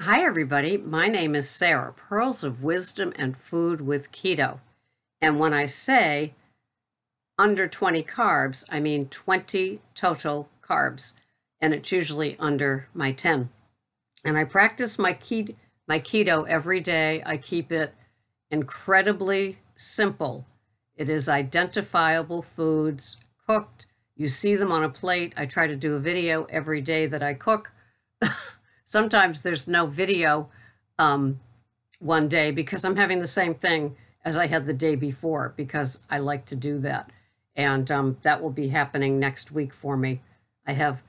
Hi, everybody. My name is Sarah, Pearls of Wisdom and Food with Keto. And when I say under 20 carbs, I mean 20 total carbs. And it's usually under my 10. And I practice my keto every day. I keep it incredibly simple. It is identifiable foods, cooked. You see them on a plate. I try to do a video every day that I cook. Sometimes there's no video one day because I'm having the same thing as I had the day before because I like to do that. And that will be happening next week for me. I have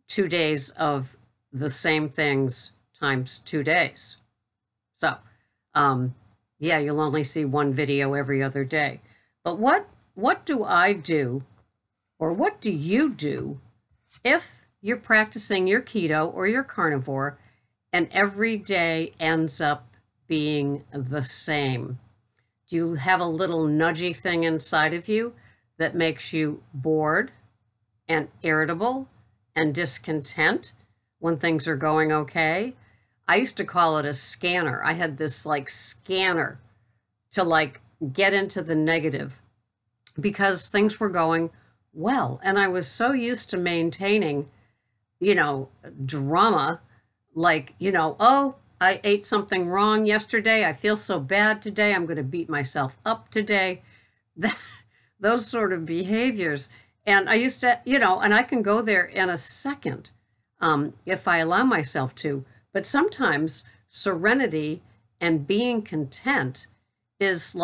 2 days of the same things times 2 days. So, yeah, you'll only see one video every other day. But what do I do, or what do you do if you're practicing your keto or your carnivore and every day ends up being the same? Do you have a little nudgy thing inside of you that makes you bored and irritable and discontent when things are going okay? I used to call it a scanner. I had this scanner to get into the negative because things were going well. And I was so used to maintaining, drama, oh, I ate something wrong yesterday. I feel so bad today. I'm going to beat myself up today. Those sort of behaviors. And I used to, and I can go there in a second if I allow myself to. But sometimes serenity and being content is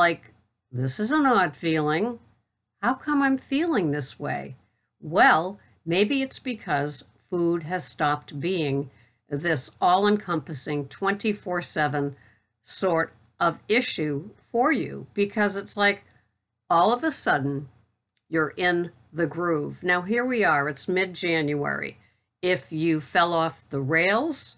this is an odd feeling. How come I'm feeling this way? Well, maybe it's because food has stopped being this all-encompassing 24/7 sort of issue for you, because it's all of a sudden you're in the groove. Now here we are, it's mid-January. If you fell off the rails,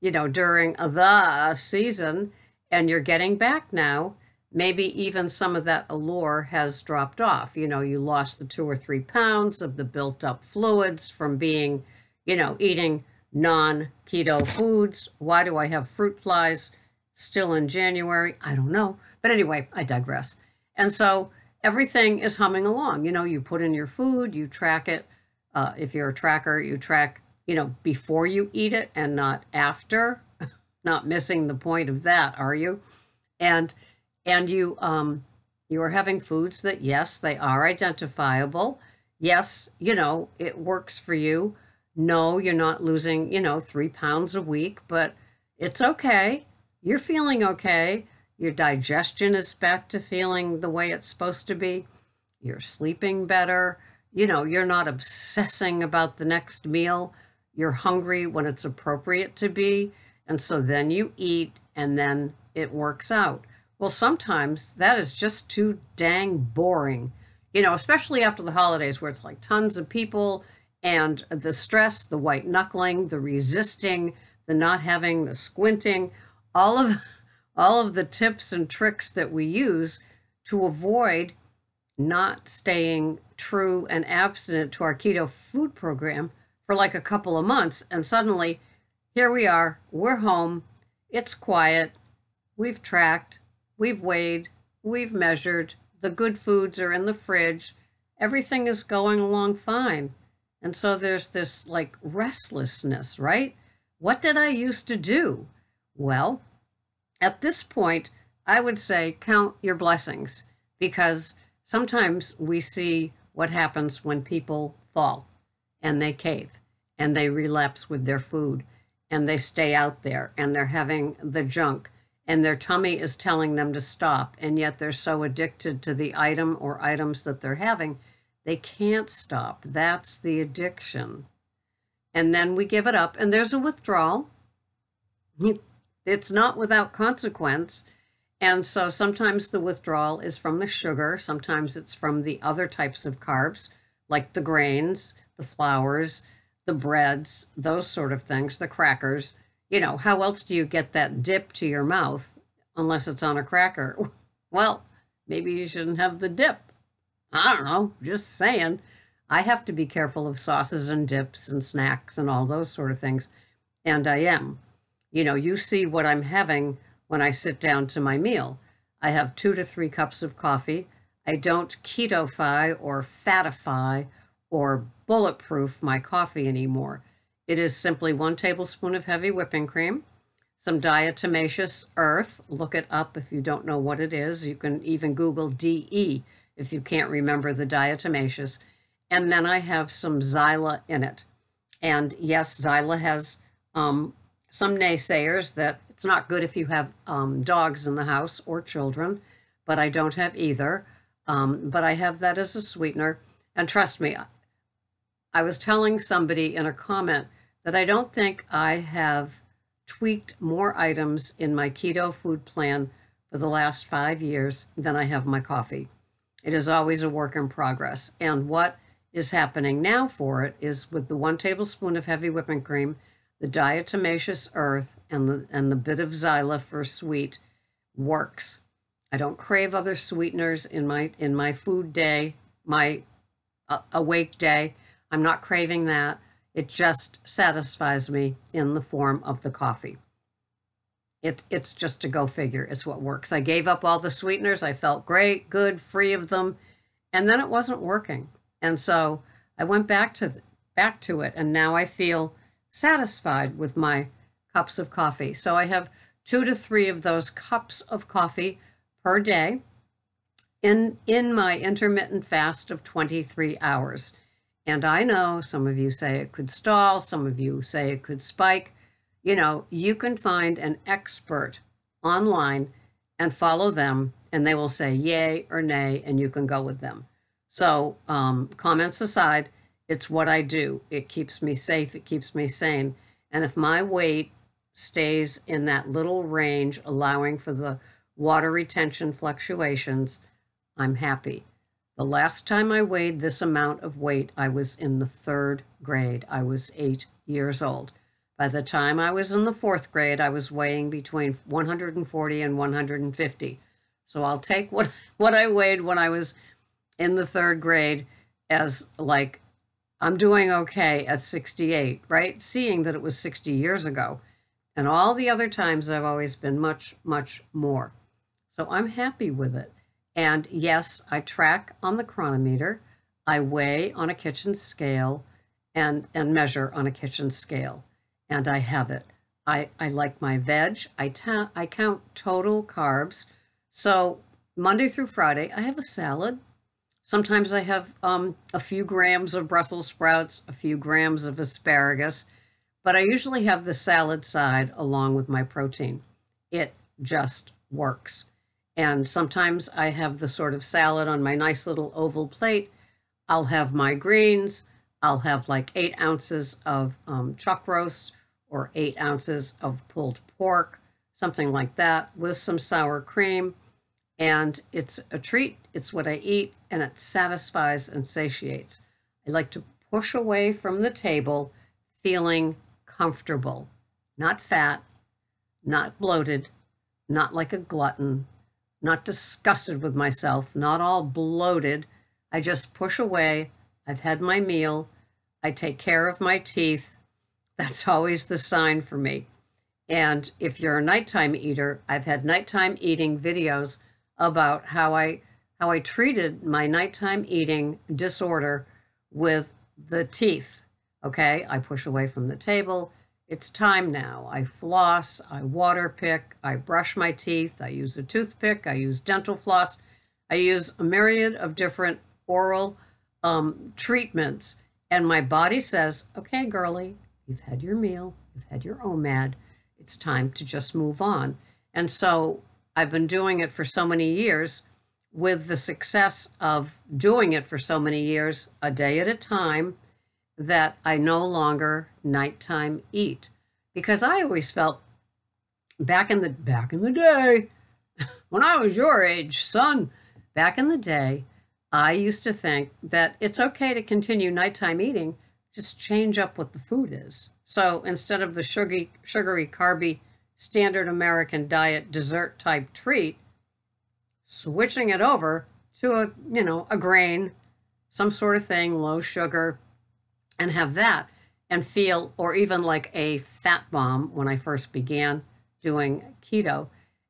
during the season and you're getting back now, maybe even some of that allure has dropped off. You lost the 2 or 3 pounds of the built up fluids from being, eating non-keto foods. Why do I have fruit flies still in January? I don't know. But anyway, I digress. And so everything is humming along. You put in your food, you track it. If you're a tracker, you track, before you eat it and not after. Not missing the point of that, are you? And you are having foods that, yes, they are identifiable. Yes, it works for you. No, you're not losing, 3 pounds a week, but it's okay. You're feeling okay. Your digestion is back to feeling the way it's supposed to be. You're sleeping better. You're not obsessing about the next meal. You're hungry when it's appropriate to be. And so then you eat and then it works out. Well, sometimes that is just too dang boring, especially after the holidays where it's tons of people and the stress, the white knuckling, the resisting, the not having, the squinting, all of the tips and tricks that we use to avoid not staying true and abstinent to our keto food program for a couple of months. And suddenly, here we are, we're home, it's quiet, we've tracked, we've weighed, we've measured, the good foods are in the fridge, everything is going along fine. And so there's this restlessness, right? What did I used to do? Well, at this point, I would say count your blessings, because sometimes we see what happens when people fall and they cave and they relapse with their food and they stay out there and they're having the junk and their tummy is telling them to stop, and yet they're so addicted to the item or items that they're having, they can't stop. That's the addiction. And then we give it up and there's a withdrawal. It's not without consequence. And so sometimes the withdrawal is from the sugar. Sometimes it's from the other types of carbs, like the grains, the flours, the breads, those sort of things, the crackers. How else do you get that dip to your mouth unless it's on a cracker? Well, maybe you shouldn't have the dip. I don't know, just saying. I have to be careful of sauces and dips and snacks and all those sort of things. And I am. You know, you see what I'm having when I sit down to my meal. I have 2 to 3 cups of coffee. I don't ketofy or fatify or bulletproof my coffee anymore. It is simply 1 tablespoon of heavy whipping cream, some diatomaceous earth. Look it up if you don't know what it is. You can even Google DE if you can't remember the diatomaceous. And then I have some xyla in it. And yes, xyla has some naysayers that it's not good if you have dogs in the house or children, but I don't have either. But I have that as a sweetener. And trust me, I was telling somebody in a comment that I don't think I have tweaked more items in my keto food plan for the last 5 years than I have my coffee. It is always a work in progress. And what is happening now for it is with the 1 tablespoon of heavy whipping cream, the diatomaceous earth, and the bit of xyla for sweet works. I don't crave other sweeteners in my food day, my awake day. I'm not craving that. It just satisfies me in the form of the coffee. It's just a go figure. It's what works. I gave up all the sweeteners. I felt great, good, free of them, and then it wasn't working. And so I went back to it, and now I feel satisfied with my cups of coffee. So I have 2 to 3 of those cups of coffee per day in my intermittent fast of 23 hours. And I know some of you say it could stall, some of you say it could spike. You know, you can find an expert online and follow them, and they will say yay or nay, and you can go with them. So comments aside, it's what I do. It keeps me safe. It keeps me sane. And if my weight stays in that little range, allowing for the water retention fluctuations, I'm happy. The last time I weighed this amount of weight, I was in the 3rd grade. I was 8 years old. By the time I was in the 4th grade, I was weighing between 140 and 150. So I'll take what I weighed when I was in the 3rd grade as like, I'm doing okay at 68, right? Seeing that it was 60 years ago. And all the other times I've always been much, much more. So I'm happy with it. And yes, I track on the chronometer. I weigh on a kitchen scale and measure on a kitchen scale. And I have it. I like my veg. I count total carbs. So Monday through Friday, I have a salad. Sometimes I have a few grams of Brussels sprouts, a few grams of asparagus, but I usually have the salad side along with my protein. It just works. And sometimes I have the sort of salad on my nice little oval plate. I'll have my greens. I'll have like 8 ounces of chuck roast or 8 ounces of pulled pork, something like that, with some sour cream. And it's a treat. It's what I eat, and it satisfies and satiates. I like to push away from the table feeling comfortable, not fat, not bloated, not like a glutton, not disgusted with myself, not all bloated. I just push away. I've had my meal. I take care of my teeth. That's always the sign for me. And if you're a nighttime eater, I've had nighttime eating videos about how I treated my nighttime eating disorder with the teeth. Okay, I push away from the table. It's time now. I floss, I water pick, I brush my teeth, I use a toothpick, I use dental floss, I use a myriad of different oral treatments. And my body says, okay, girlie, you've had your meal, you've had your OMAD, it's time to just move on. And so I've been doing it for so many years with the success of doing it for so many years, a day at a time, that I no longer nighttime eat. Because I always felt back in the day, when I was your age, son, back in the day, I used to think that it's okay to continue nighttime eating, just change up what the food is. So instead of the sugary, carby, standard American diet dessert type treat, switching it over to a grain, some sort of thing, low sugar, and have that. and feel, or even like a fat bomb when I first began doing keto,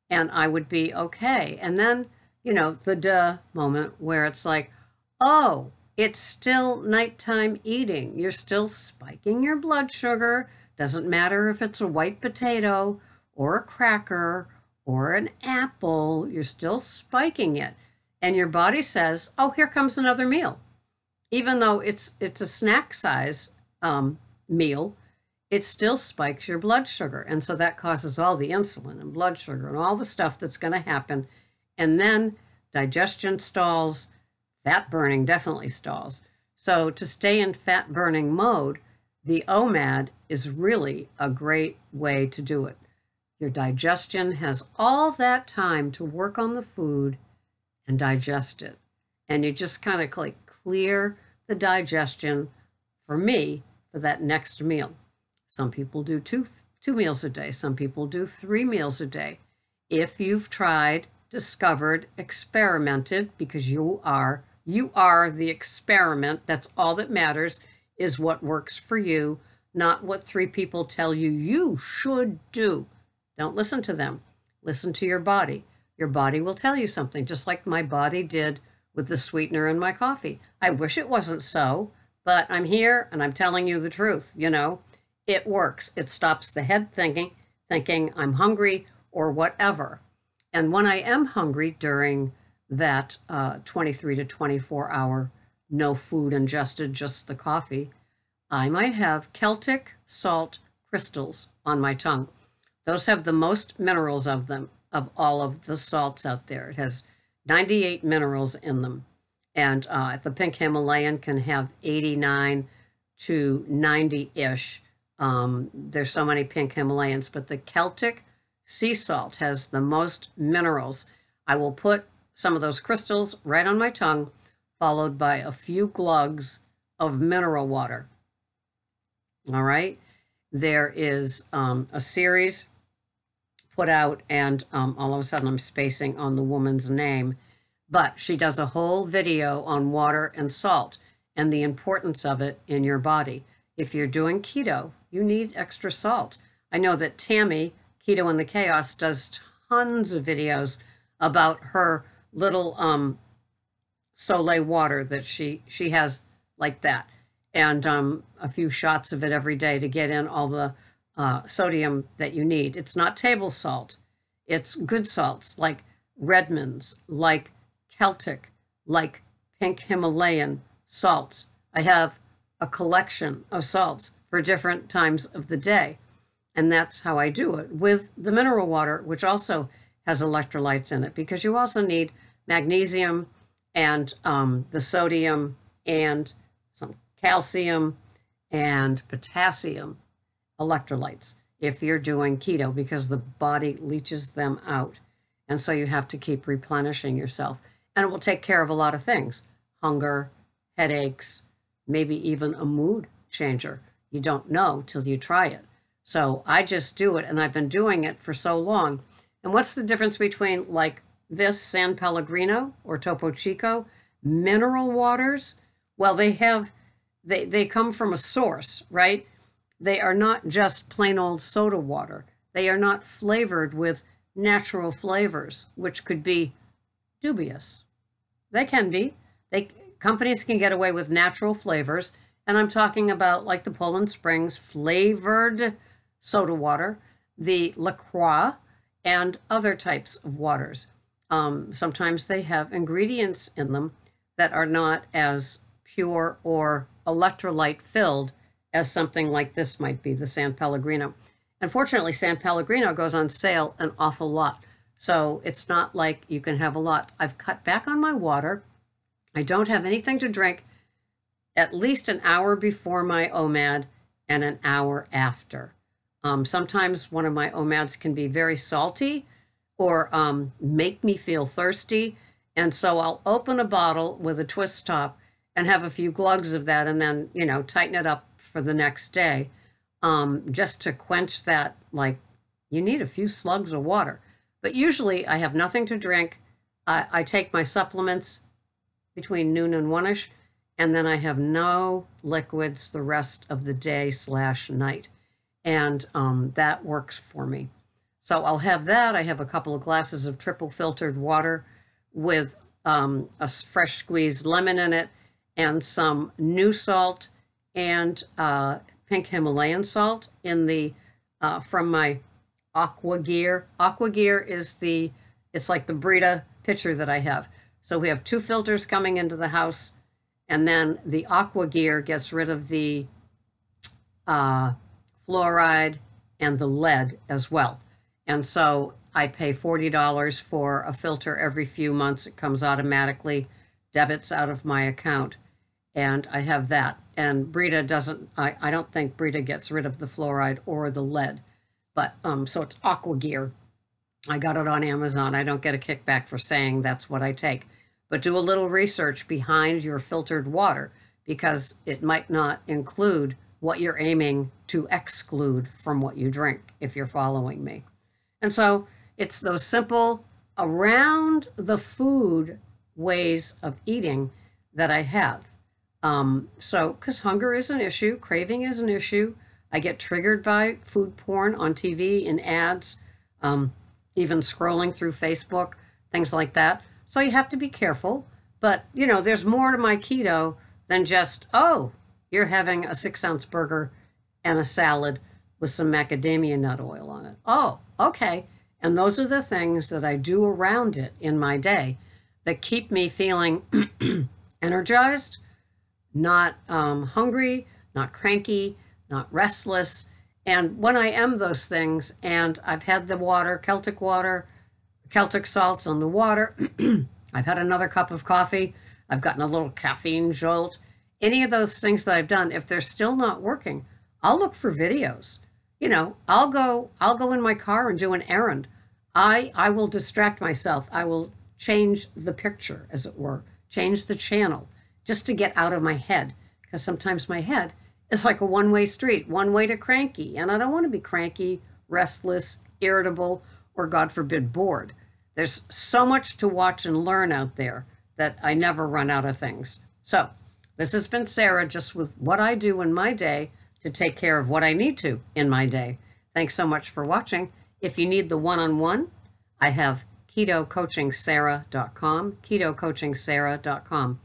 and I would be okay. And then, the duh moment where it's like, oh, it's still nighttime eating. You're still spiking your blood sugar. Doesn't matter if it's a white potato or a cracker or an apple, you're still spiking it. And your body says, oh, here comes another meal. Even though it's a snack size meal, it still spikes your blood sugar. And so that causes all the insulin and blood sugar and all the stuff that's going to happen. And then digestion stalls, fat burning definitely stalls. So to stay in fat burning mode, the OMAD is really a great way to do it. Your digestion has all that time to work on the food and digest it. And you just kind of like clear the digestion, for me, for that next meal. Some people do two meals a day. Some people do 3 meals a day. If you've tried, discovered, experimented, because you are the experiment, that's all that matters, is what works for you, not what 3 people tell you you should do. Don't listen to them. Listen to your body. Your body will tell you something, just like my body did with the sweetener in my coffee. I wish it wasn't so, but I'm here and I'm telling you the truth, It works. It stops the head thinking I'm hungry or whatever. And when I am hungry during that 23 to 24 hour no food ingested, just the coffee, I might have Celtic salt crystals on my tongue. Those have the most minerals of them, of all of the salts out there. It has 98 minerals in them. And the pink Himalayan can have 89 to 90-ish. There's so many pink Himalayans, but the Celtic sea salt has the most minerals. I will put some of those crystals right on my tongue, followed by a few glugs of mineral water. All right. There is a series put out, and all of a sudden I'm spacing on the woman's name, but she does a whole video on water and salt and the importance of it in your body. If you're doing keto, you need extra salt. I know that Tammy, Keto in the Chaos, does tons of videos about her little Soleil water that she has like that, and a few shots of it every day to get in all the sodium that you need. It's not table salt. It's good salts like Redmond's, like Celtic, like pink Himalayan salts. I have a collection of salts for different times of the day. And that's how I do it with the mineral water, which also has electrolytes in it, because you also need magnesium and the sodium and some calcium and potassium electrolytes if you're doing keto, because the body leaches them out. And so you have to keep replenishing yourself. And it will take care of a lot of things: hunger, headaches, maybe even a mood changer. You don't know till you try it. So I just do it, and I've been doing it for so long. And what's the difference between like this San Pellegrino or Topo Chico mineral waters? Well, they come from a source, right? They are not just plain old soda water. They are not flavored with natural flavors, which could be dubious. They can be. Companies can get away with natural flavors, and I'm talking about like the Poland Springs flavored soda water, the LaCroix, and other types of waters. Sometimes they have ingredients in them that are not as pure or electrolyte filled as something like this might be, the San Pellegrino. Unfortunately, San Pellegrino goes on sale an awful lot. So it's not like you can have a lot. I've cut back on my water. I don't have anything to drink at least an hour before my OMAD and an hour after. Sometimes one of my OMADs can be very salty or make me feel thirsty. And so I'll open a bottle with a twist top and have a few glugs of that, and then, tighten it up for the next day, just to quench that. Like, you need a few slugs of water. But usually I have nothing to drink. I take my supplements between noon and 1-ish, and then I have no liquids the rest of the day / night. And that works for me. So I'll have that. I have a couple of glasses of triple filtered water with a fresh squeezed lemon in it and some new salt and pink Himalayan salt in the from my Aqua Gear. Aqua Gear is it's like the Brita pitcher that I have. So we have 2 filters coming into the house, and then the Aqua Gear gets rid of the fluoride and the lead as well. And so I pay $40 for a filter every few months. It comes automatically, debits out of my account, and I have that. And Brita doesn't, I don't think Brita gets rid of the fluoride or the lead. But so it's Aqua Gear. I got it on Amazon. I don't get a kickback for saying that's what I take. But do a little research behind your filtered water, because it might not include what you're aiming to exclude from what you drink, if you're following me. And so it's those simple around the food ways of eating that I have. So, because hunger is an issue, craving is an issue. I get triggered by food porn on TV and ads, even scrolling through Facebook, things like that. So you have to be careful. But, you know, there's more to my keto than just, oh, you're having a 6-ounce burger and a salad with some macadamia nut oil on it. Oh, okay. And those are the things that I do around it in my day that keep me feeling energized, not hungry, not cranky, not restless. And when I am those things, and I've had the water, Celtic salts on the water, I've had another cup of coffee, I've gotten a little caffeine jolt, any of those things that I've done, if they're still not working, I'll look for videos. You know, I'll go in my car and do an errand. I will distract myself. I will change the picture, as it were, change the channel, just to get out of my head. Because sometimes my head is like a one-way street, one way to cranky. And I don't want to be cranky, restless, irritable, or God forbid, bored. There's so much to watch and learn out there that I never run out of things. So this has been Sarah, just with what I do in my day to take care of what I need to in my day. Thanks so much for watching. If you need the one-on-one, I have ketocoachingsarah.com, ketocoachingsarah.com.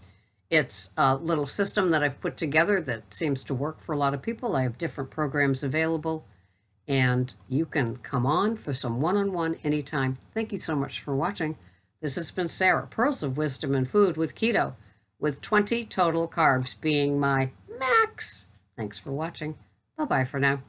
It's a little system that I've put together that seems to work for a lot of people. I have different programs available, and you can come on for some one-on-one anytime. Thank you so much for watching. This has been Sarah, Pearls of Wisdom in Food with Keto, with 20 total carbs being my max. Thanks for watching. Bye-bye for now.